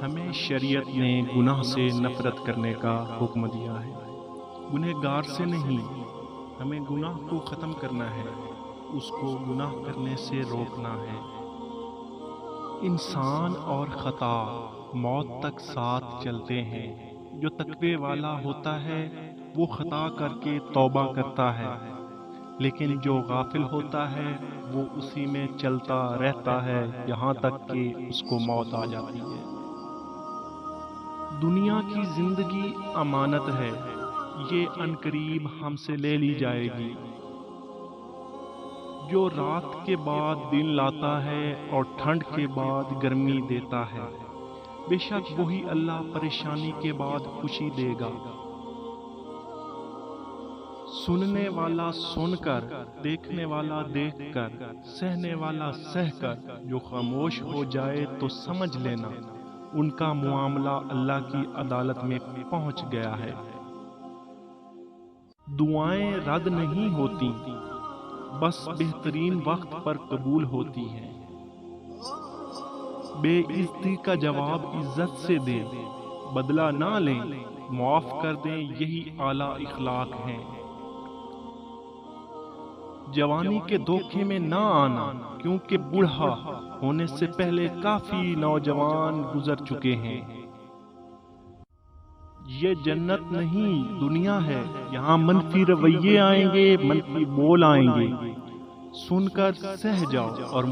ہمیں شریعت نے گناہ سے نفرت کرنے کا حکم دیا ہے، گنہگار سے نہیں۔ ہمیں گناہ کو ختم کرنا ہے، اس کو گناہ کرنے سے روکنا ہے۔ انسان اور خطا موت تک ساتھ چلتے ہیں۔ جو تقوی والا ہوتا ہے وہ خطا کر کے توبہ کرتا ہے، لیکن جو غافل ہوتا ہے وہ اسی میں چلتا رہتا ہے یہاں تک کہ اس کو موت آ جاتی ہے۔ دنیا کی زندگی امانت ہے، یہ عنقریب ہم سے لے لی جائے گی۔ جو رات کے بعد دن لاتا ہے اور ٹھنڈ کے بعد گرمی دیتا ہے، بے شک وہی اللہ پریشانی کے بعد خوشی دے گا۔ سننے والا سن کر، دیکھنے والا دیکھ کر، سہنے والا سہ کر، جو خاموش ہو جائے تو سمجھ لینا ان کا معاملہ اللہ کی عدالت میں پہنچ گیا ہے۔ دعائیں رد نہیں ہوتی، بس بہترین وقت پر قبول ہوتی ہیں۔ بے عزتی کا جواب عزت سے دیں، بدلہ نہ لیں، معاف کر دیں، یہی اعلیٰ اخلاق ہیں۔ جوانی کے دھوکے میں نہ آنا، کیونکہ بوڑھا ہونے سے پہلے کافی نوجوان گزر چکے ہیں۔ یہ جنت نہیں دنیا ہے، یہاں منفی رویے آئیں گے، منفی بول آئیں گے، سن کر سہ جاؤ اور